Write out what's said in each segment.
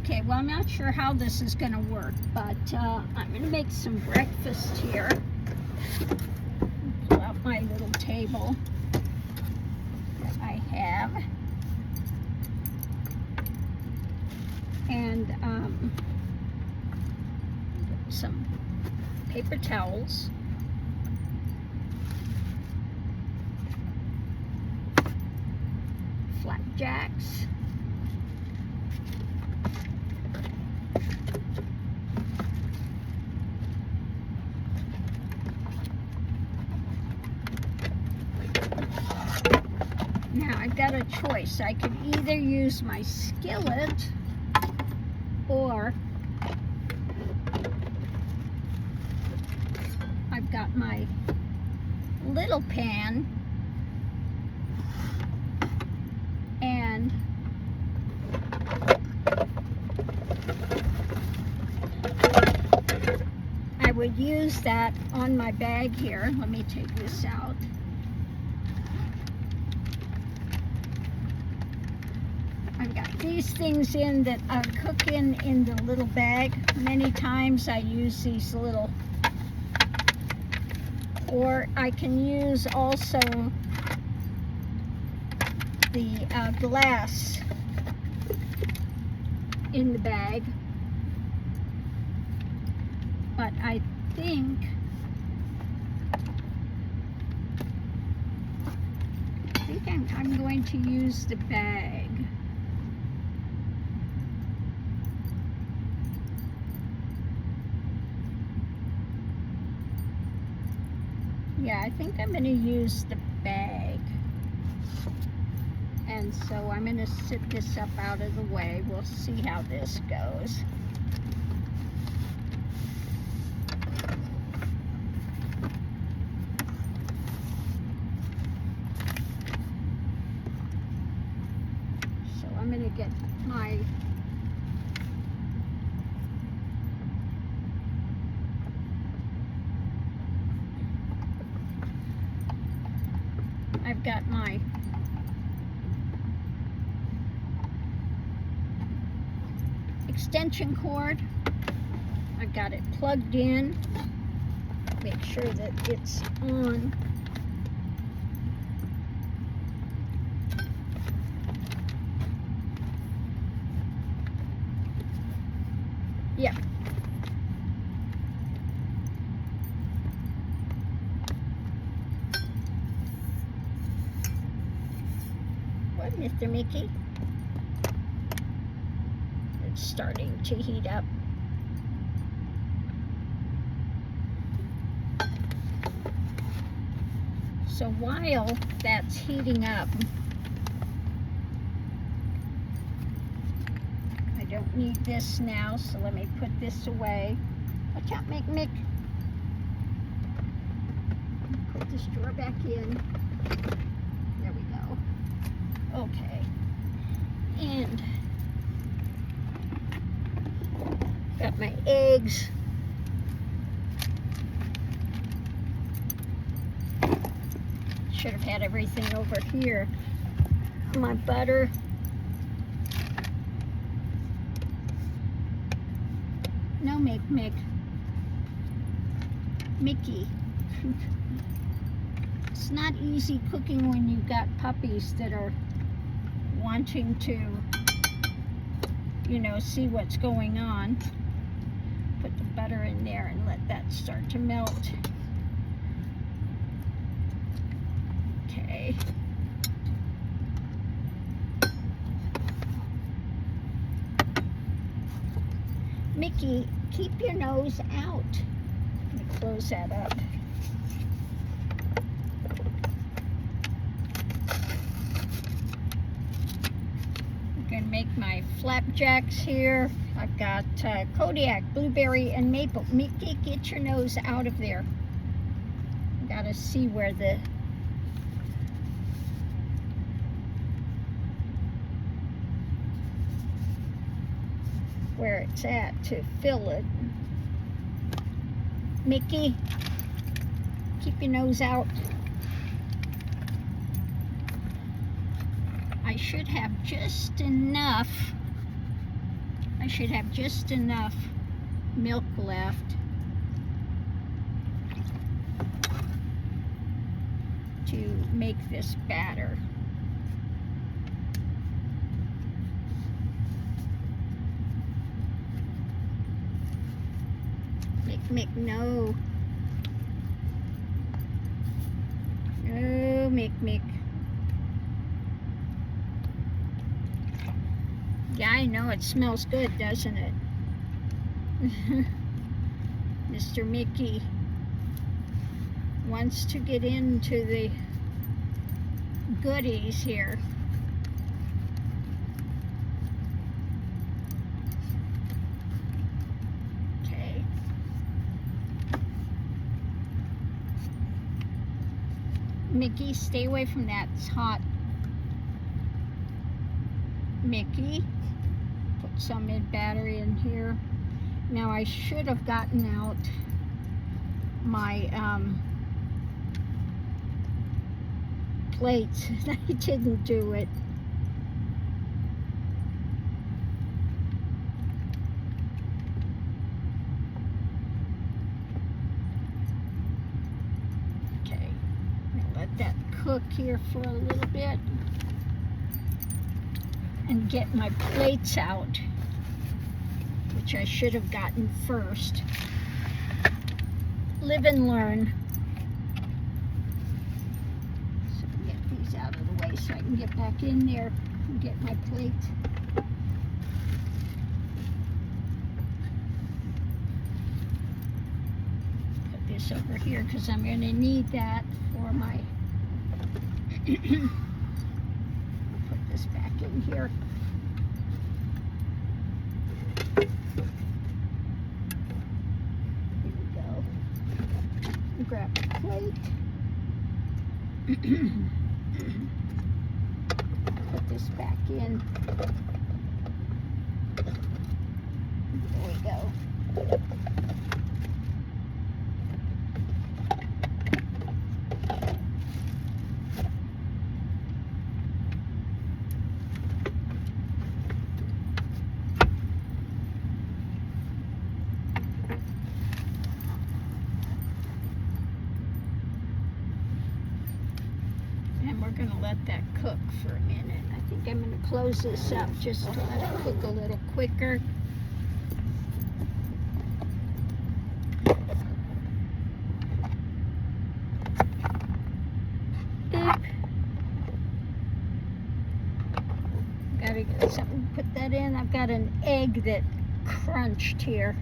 Okay, well, I'm not sure how this is going to work, but I'm going to make some breakfast here. Pull out my little table that I have. And some paper towels. Flapjacks. Now I've got a choice. I could either use my skillet or I've got my little pan and I would use that on my bag here. Let me take this out. I've got these things in that I cook in the little bag. Many times I use these little, or I can use also the glass in the bag. But I think I'm going to use the bag. Yeah, I think I'm going to use the bag. And so I'm going to sit this up out of the way. We'll see how this goes. So I'm going to get my I've got my extension cord. I've got it plugged in. Make sure that it's on. Yeah. What, Mr. Mickey? It's starting to heat up. So while that's heating up, I don't need this now, so let me put this away. Watch out, Mick. Put this drawer back in. There we go. Okay. And got my eggs. Should have had everything over here. My butter. No, Mickey. It's not easy cooking when you've got puppies that are wanting to, you know, see what's going on. Put the butter in there and let that start to melt. Okay. Mickey, keep your nose out. Let me close that up. I'm going to make my flapjacks here. I've got Kodiak, blueberry, and maple. Mickey, get your nose out of there. Got to see where the it's at to fill it. Mickey, keep your nose out. I should have just enough I should have just enough milk left to make this batter. Mick, no. No, Mick. Yeah, I know, it smells good, doesn't it? Mr. Mickey wants to get into the goodies here. Okay. Mickey, stay away from that. It's hot. Mickey, put some battery in here. Now I should have gotten out my plates. I didn't do it. Okay, I'll let that cook here for a little bit and get my plates out, which I should have gotten first. Live and learn. So get these out of the way so I can get back in there and get my plate. Put this over here because I'm going to need that for my put this back in here. Grab a plate. Put this back in. There we go. We're going to let that cook for a minute. I think I'm going to close this up just to let it cook a little quicker. Gotta get something to put that in. I've got an egg that crunched here.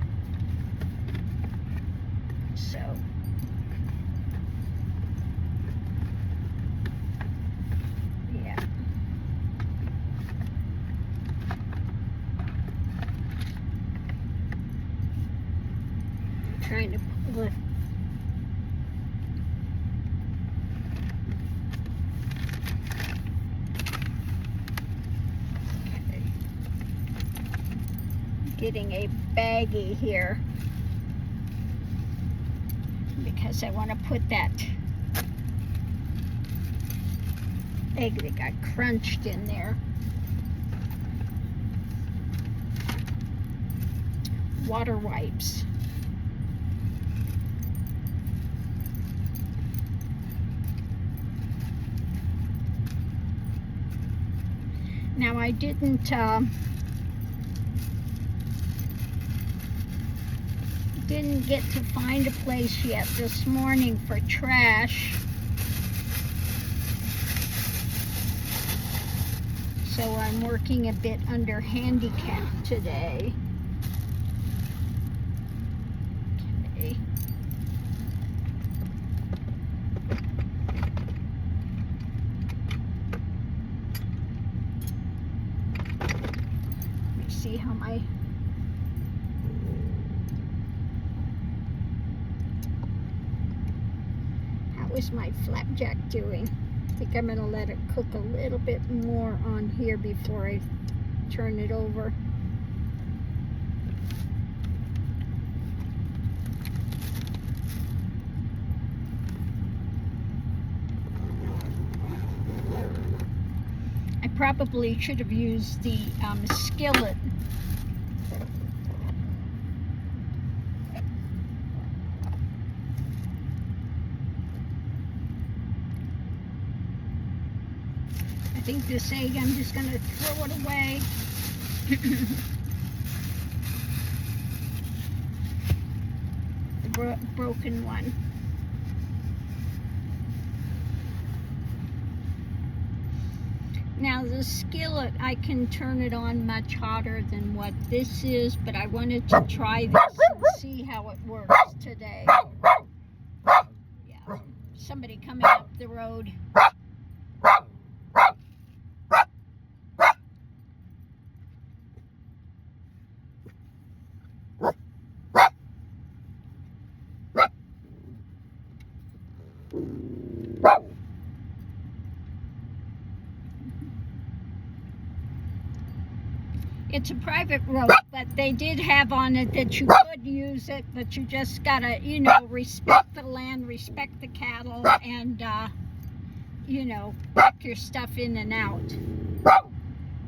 So trying to pull it. Okay. Getting a baggie here because I want to put that egg that got crunched in there. Water wipes. Now I didn't get to find a place yet this morning for trash. So I'm working a bit under handicap today. Okay. See how how is my flapjack doing? I think I'm going to let it cook a little bit more on here before I turn it over. I probably should have used the skillet think this egg, I'm just going to throw it away. The broken one. Now the skillet, I can turn it on much hotter than what this is, but I wanted to try this and see how it works today. Yeah, somebody coming up the road. It's a private road, but they did have on it that you could use it, but you just gotta, you know, respect the land, respect the cattle, and, you know, pack your stuff in and out.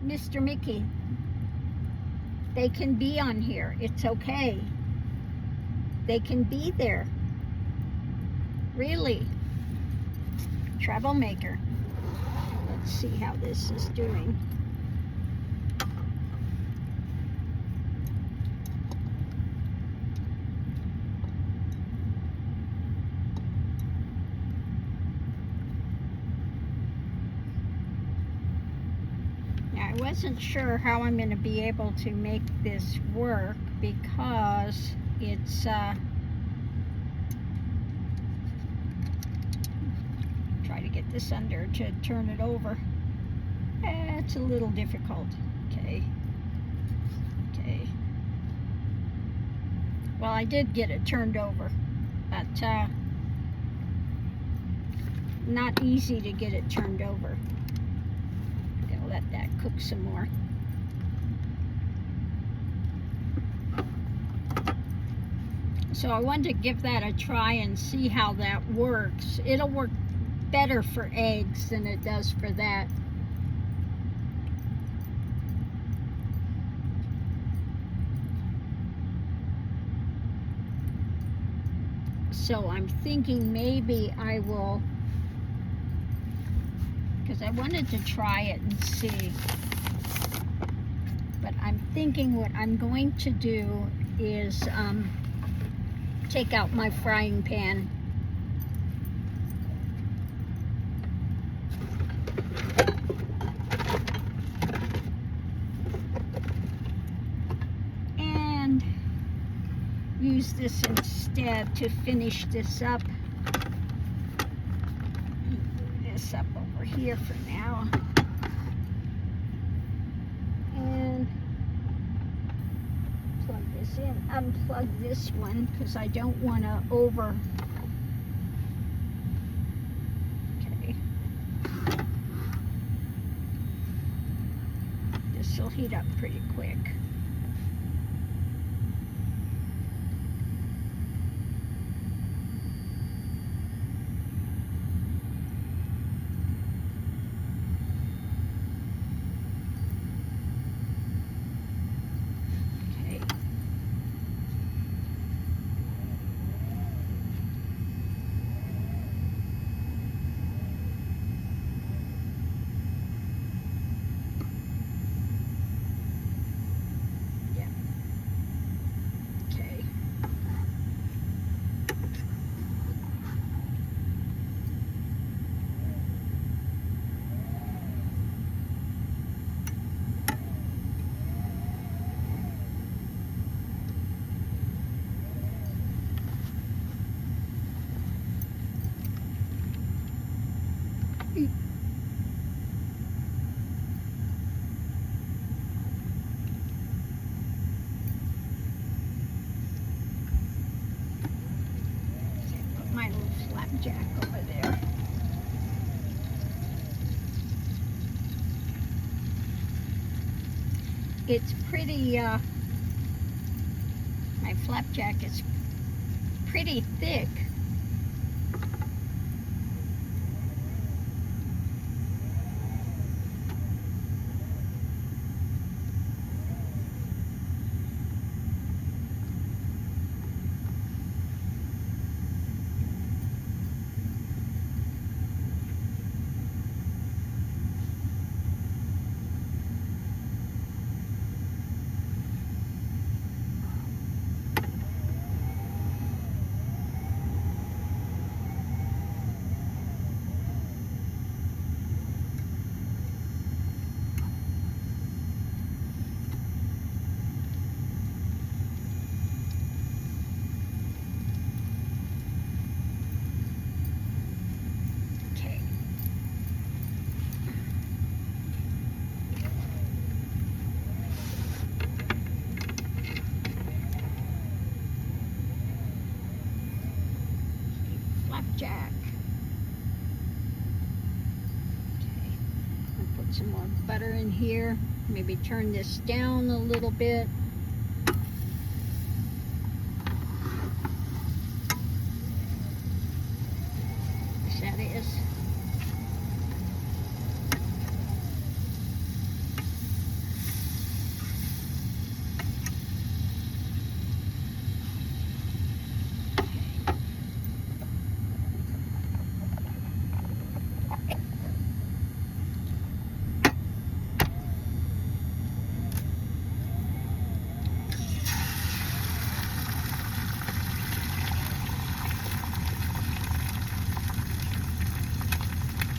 Mr. Mickey, they can be on here. It's okay. They can be there. Really. Troublemaker. Let's see how this is doing. I wasn't sure how I'm going to be able to make this work because it's try to get this under to turn it over. It's a little difficult. Okay. Well, I did get it turned over, but not easy to get it turned over. Let that cook some more. So I wanted to give that a try and see how that works. It'll work better for eggs than it does for that. So I'm thinking maybe I will, because I wanted to try it and see. But I'm thinking what I'm going to do is take out my frying pan. And use this instead to finish this up. Up over here for now, and plug this in, unplug this one because I don't want to over. Okay, this will heat up pretty quick. My little flapjack over there. It's pretty, my flapjack is pretty thick. Jack. Okay, I'll put some more butter in here. Maybe turn this down a little bit. That is.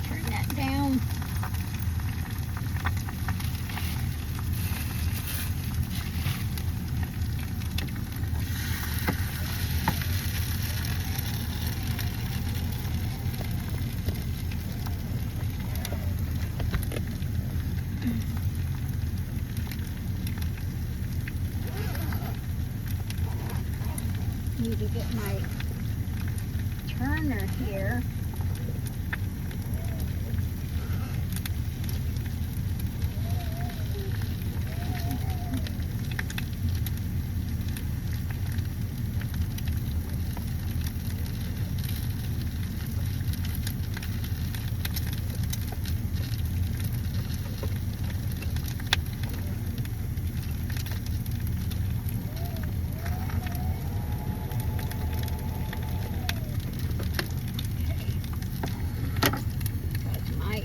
Turn that down. Need to get my turner here.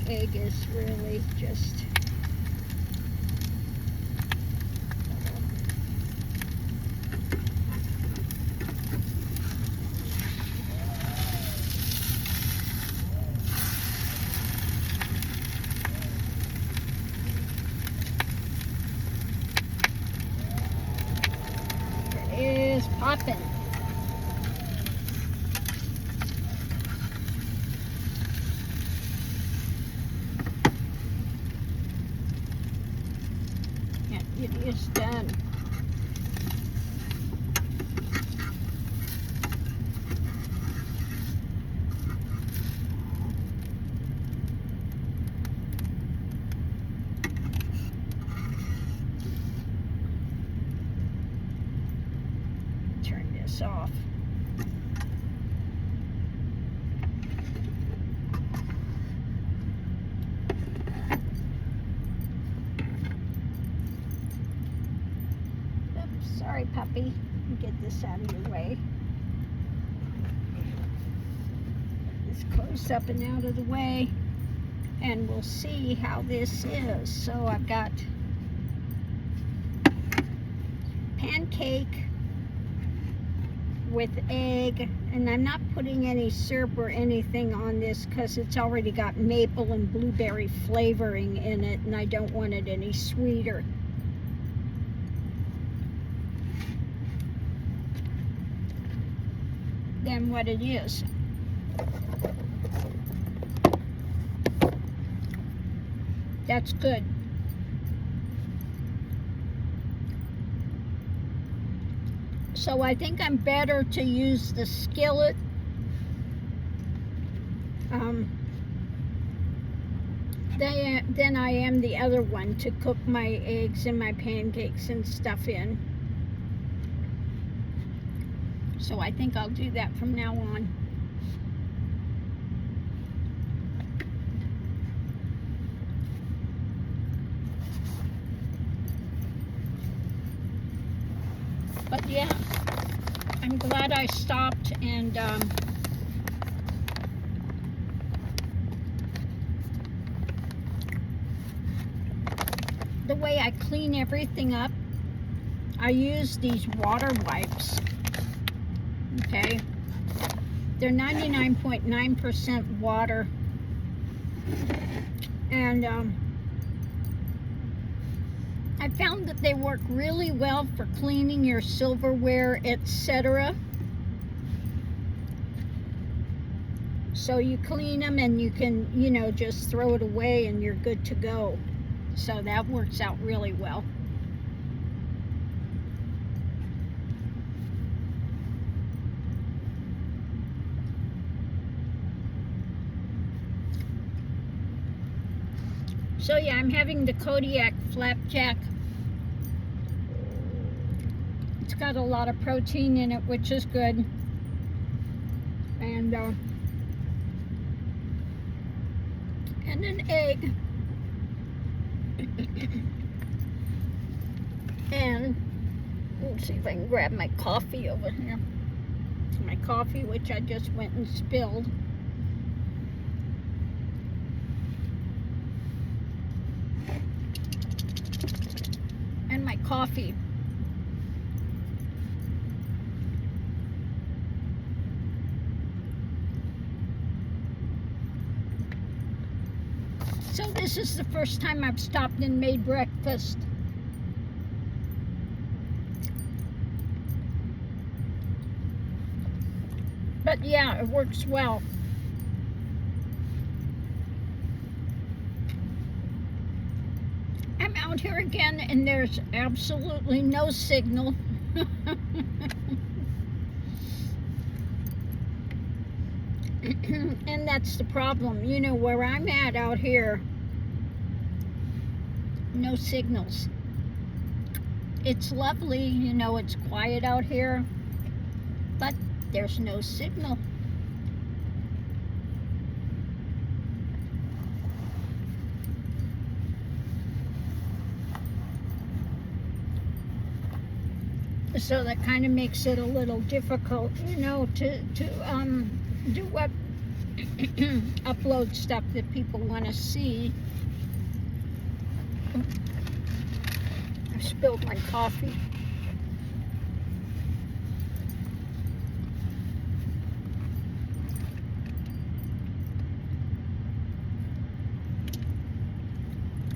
Egg is really just it is popping. It is done. Turn this off. Sorry, puppy. Get this out of your way. This close up and out of the way, and we'll see how this is. So I've got pancake with egg, and I'm not putting any syrup or anything on this because it's already got maple and blueberry flavoring in it, and I don't want it any sweeter. Than what it is. That's good. So I think I'm better to use the skillet than I am the other one to cook my eggs and my pancakes and stuff in. So I think I'll do that from now on. But yeah, I'm glad I stopped, and the way I clean everything up, I use these water wipes. Okay, they're 99.9% water, and I found that they work really well for cleaning your silverware, etc. So you clean them and you can, you know, just throw it away and you're good to go. So that works out really well. So yeah, I'm having the Kodiak Flapjack. It's got a lot of protein in it, which is good. And an egg. And let's see if I can grab my coffee over here. It's my coffee, which I just went and spilled. And my coffee. So this is the first time I've stopped and made breakfast. But yeah, it works well. I'm out here again and there's absolutely no signal. And that's the problem. You know, where I'm at out here, no signals. It's lovely, you know, it's quiet out here, but there's no signal. So that kind of makes it a little difficult, you know, to do web upload stuff that people want to see. I spilled my coffee.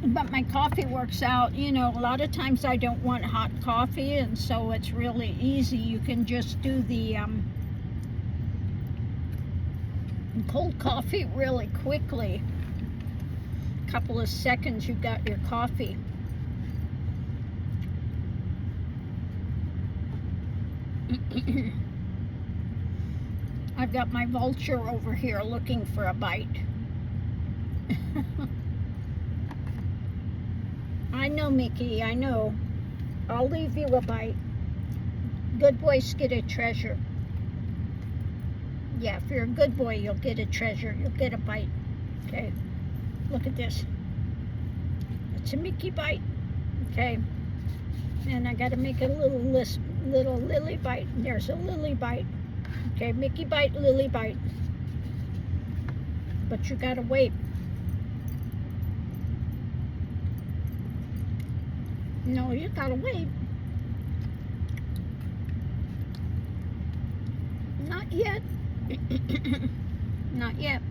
But my coffee works out, you know, a lot of times I don't want hot coffee, and so it's really easy. You can just do the cold coffee really quickly. A couple of seconds, you got your coffee. I've got my vulture over here looking for a bite. I know, Mickey, I know. I'll leave you a bite. Good boys get a treasure. Yeah, if you're a good boy, you'll get a treasure. You'll get a bite. Okay, look at this. It's a Mickey bite. Okay, and I got to make a little Lily bite. There's a Lily bite. Okay, Mickey bite, Lily bite. But you got to wait. No, you got to wait. Not yet. Not yet.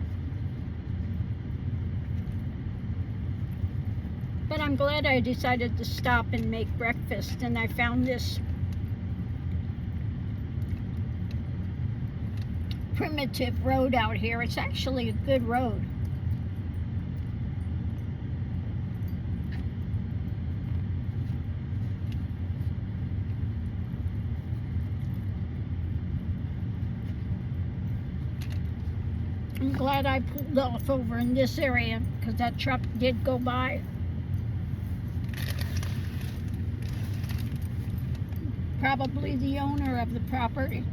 But I'm glad I decided to stop and make breakfast, and I found this primitive road out here. It's actually a good road. I'm glad I pulled off over in this area because that truck did go by. Probably the owner of the property.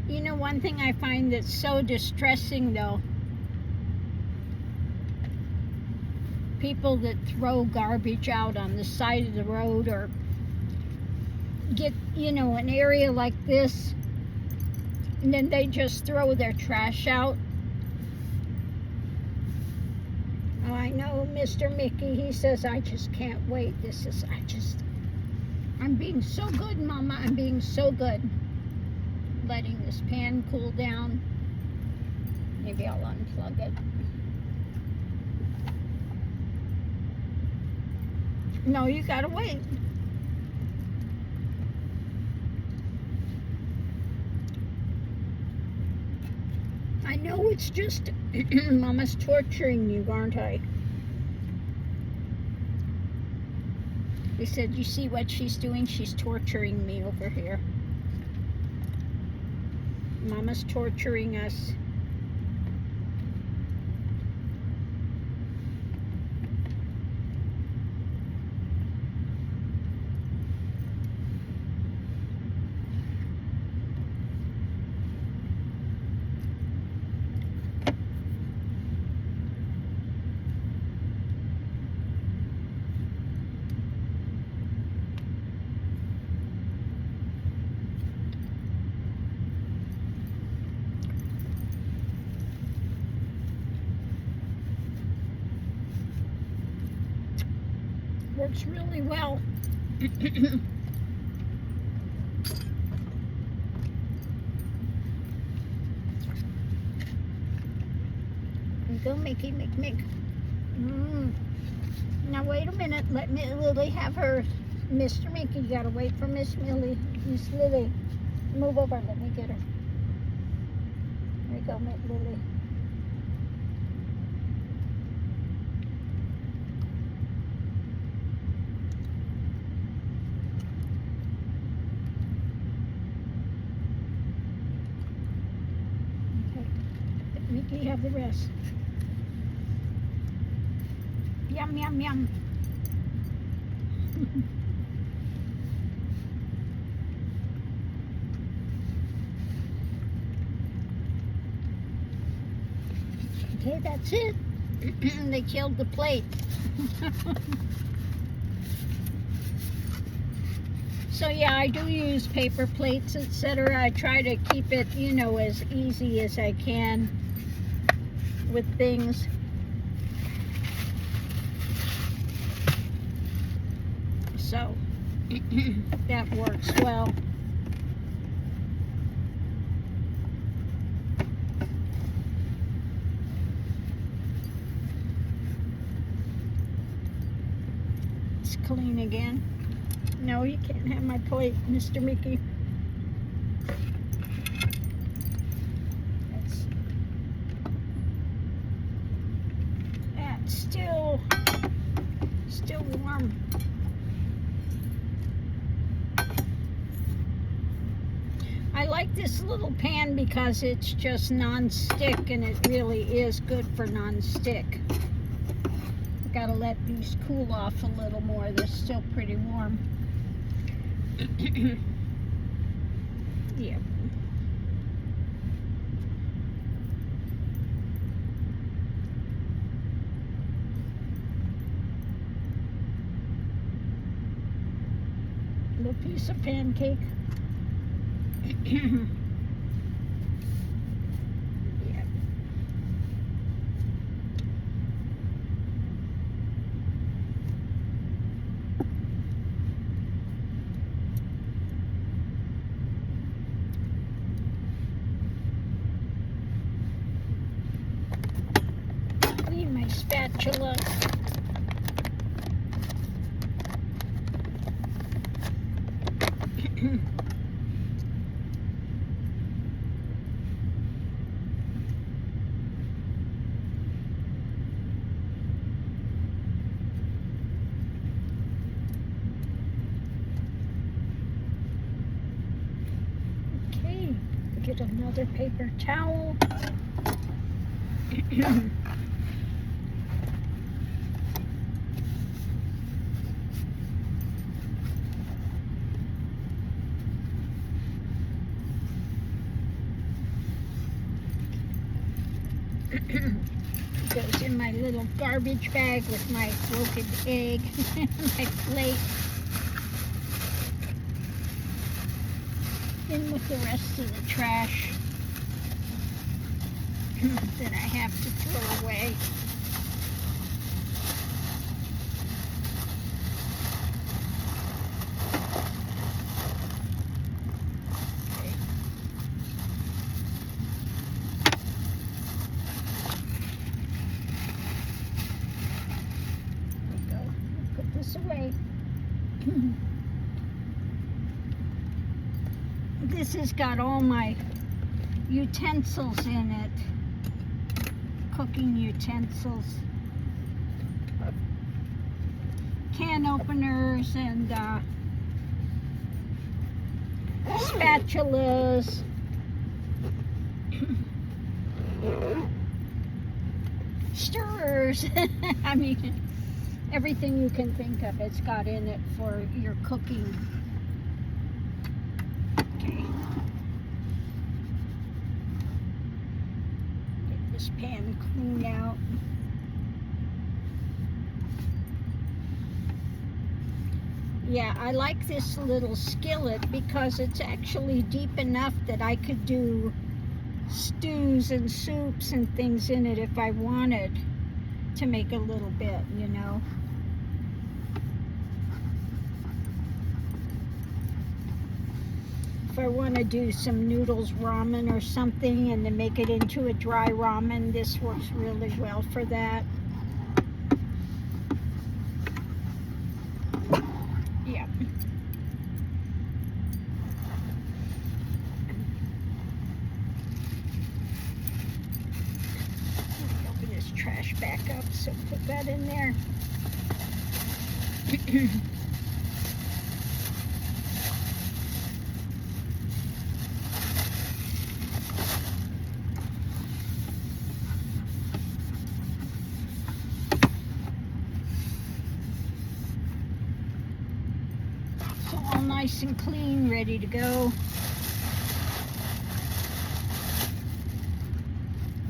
You know, one thing I find that's so distressing though, people that throw garbage out on the side of the road, or get, you know, an area like this and then they just throw their trash out. Oh, I know Mr. Mickey, he says, I just can't wait. I'm being so good, Mama. I'm being so good. Letting this pan cool down. Maybe I'll unplug it. No, you gotta wait. I know it's just Mama's torturing you, aren't I? I said, you see what she's doing? She's torturing me over here. Mama's torturing us. Works really well. Go, Mickey, Mick. Now wait a minute. Let Lily have her. Mr. Mickey, you gotta wait for Miss Lily. Miss Lily, move over. Let me get her. There you go, Miss Lily. Okay, let Mickey have the rest. Yum, yum, yum. Okay, that's it. They killed the plate. So yeah, I do use paper plates, etc. I try to keep it, you know, as easy as I can with things. So that works well. It's clean again. No, you can't have my plate, Mr. Mickey. That's still warm. I like this little pan because it's just non-stick, and it really is good for non-stick. Gotta let these cool off a little more. They're still pretty warm. Yeah. Little piece of pancake. Yeah. Need my spatula. Okay, get another paper towel. Goes in my little garbage bag with my broken egg and my plate. In with the rest of the trash that I have to throw away. Away. This has got all my utensils in it, cooking utensils. can openers and spatulas. Stirrers. I mean, everything you can think of, it's got in it for your cooking. Okay. Get this pan clean out. Yeah, I like this little skillet because it's actually deep enough that I could do stews and soups and things in it if I wanted to make a little bit, you know. If I want to do some noodles ramen or something and then make it into a dry ramen, this works really well for that. Yeah. Open this trash back up, so put that in there. So all nice and clean, ready to go.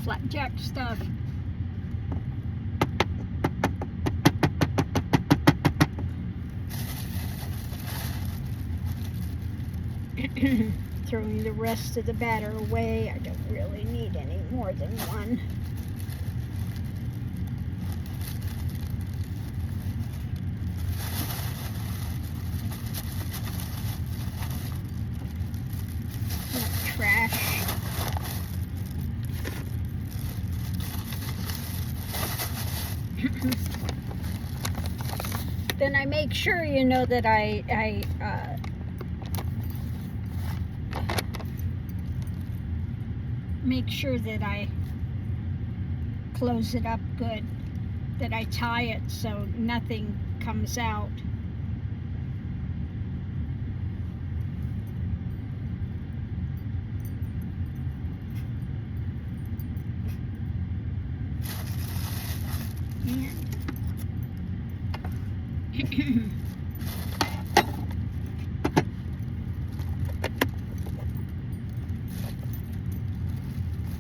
Flapjack stuff. Throwing the rest of the batter away. I don't really need any more than one. Trash. Then I make sure, you know, that I make sure that I close it up good, that I tie it so nothing comes out.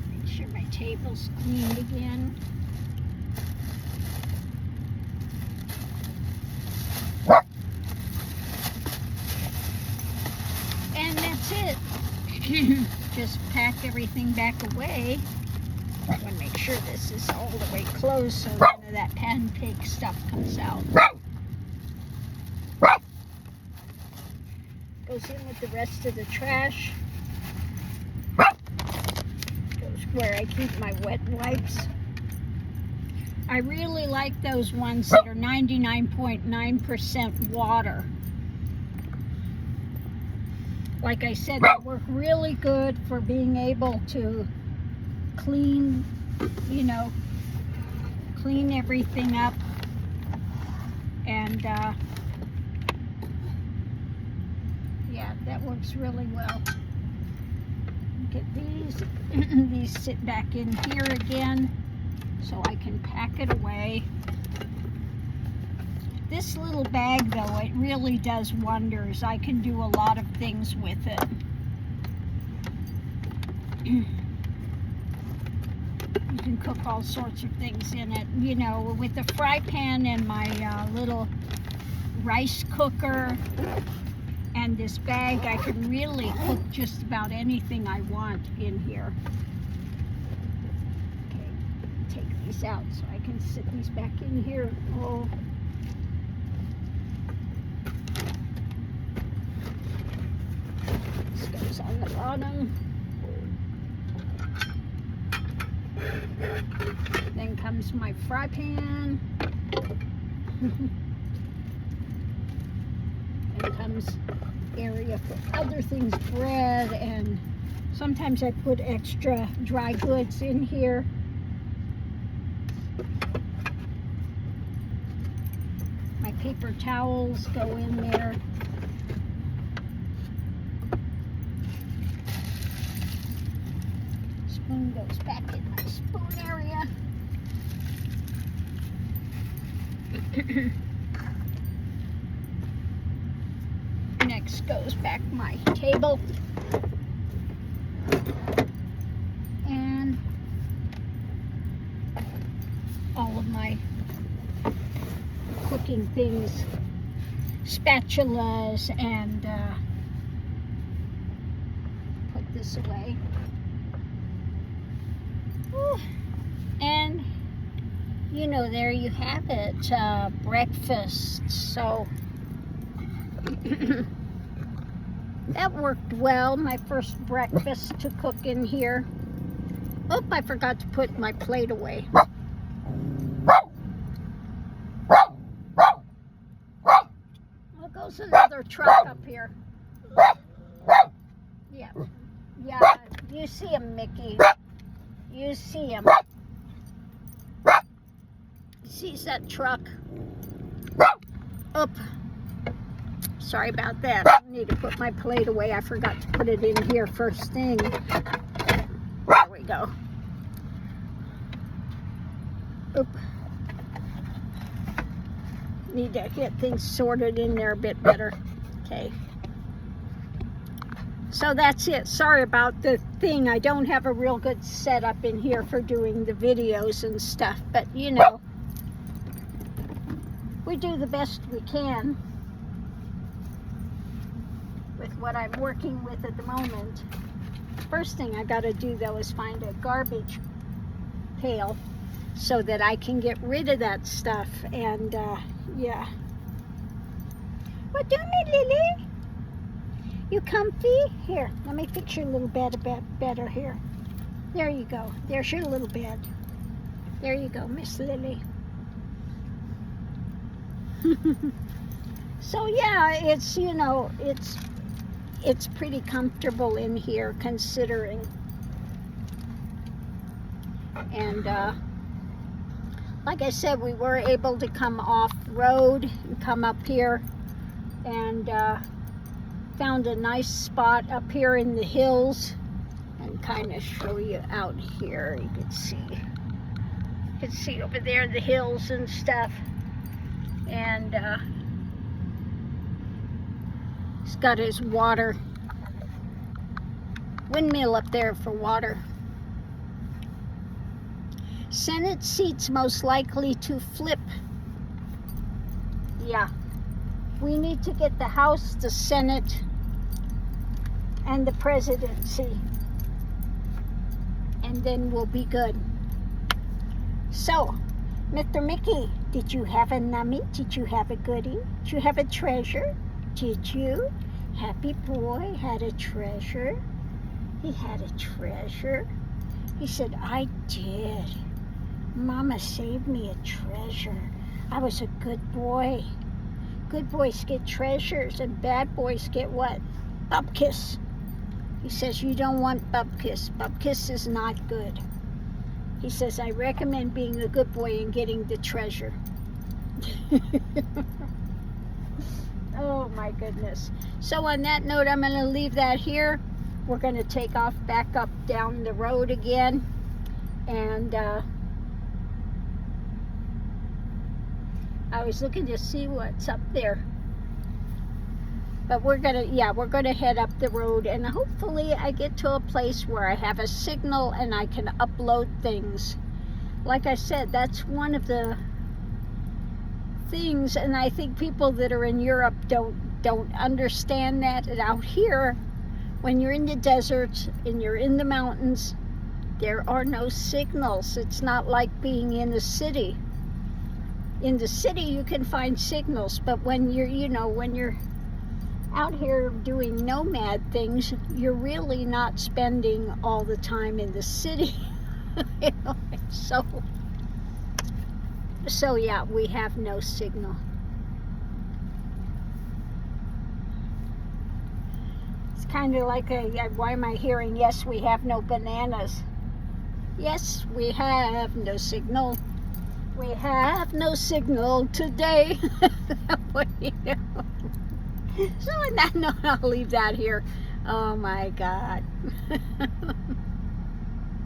Make sure my table's cleaned again. And that's it. Just pack everything back away. I want to make sure this is all the way closed so none of that pancake stuff comes out. Goes in with the rest of the trash. Goes where I keep my wet wipes. I really like those ones that are 99.9% water. Like I said, they work really good for being able to clean, you know, clean everything up. And yeah, that works really well. Get these. These sit back in here again so I can pack it away. This little bag, though, it really does wonders. I can do a lot of things with it. You can cook all sorts of things in it. You know, with the fry pan and my little rice cooker and this bag, I can really cook just about anything I want in here. Okay, take these out so I can sit these back in here. Oh. This goes on the bottom. Then comes my fry pan. Then comes area for other things, bread, and sometimes I put extra dry goods in here. My paper towels go in there. Spoon goes back in my spoon area. Next goes back my table. And all of my cooking things, spatulas, and put this away. Whew. And you know, there you have it, breakfast. So that worked well, my first breakfast to cook in here. Oh, I forgot to put my plate away. There goes another truck up here. Yeah, you see him, Mickey. You see him. Sees that truck. Oop. Sorry about that. I need to put my plate away. I forgot to put it in here first thing. There we go. Oop. Need to get things sorted in there a bit better. Okay. So that's it. Sorry about the thing. I don't have a real good setup in here for doing the videos and stuff, but you know, we do the best we can with what I'm working with at the moment. First thing I gotta do though is find a garbage pail so that I can get rid of that stuff. And yeah. What do me, Lily? You comfy? Here, let me fix your little bed a bit better here. There you go. There's your little bed. There you go, Miss Lily. So yeah, it's, you know, it's pretty comfortable in here considering. And like I said, we were able to come off road and come up here, and found a nice spot up here in the hills, and kind of show you out here. You can see over there the hills and stuff. And he's got his water windmill up there for water. Senate seats most likely to flip. Yeah, we need to get the House, the Senate, and the presidency, and then we'll be good. So, Mr. Mickey, did you have a nummy? Did you have a goodie? Did you have a treasure? Did you? Happy boy had a treasure. He had a treasure. He said, I did. Mama saved me a treasure. I was a good boy. Good boys get treasures, and bad boys get what? Bupkis. He says, you don't want bupkis. Bupkis is not good. He says, I recommend being a good boy and getting the treasure. Oh my goodness. So on that note, I'm going to leave that here. We're going to take off back up down the road again. And I was looking to see what's up there. But we're gonna head up the road, and hopefully I get to a place where I have a signal and I can upload things. Like I said, that's one of the things, and I think people that are in Europe don't understand that. And out here, when you're in the desert and you're in the mountains, there are no signals. It's not like being in the city. In the city you can find signals, but when you're out here doing nomad things, you're really not spending all the time in the city. You know? So yeah, we have no signal. It's kind of like why am I hearing, yes, we have no bananas. Yes, we have no signal. We have no signal today. What do you know? So on that note, I'll leave that here. Oh my God.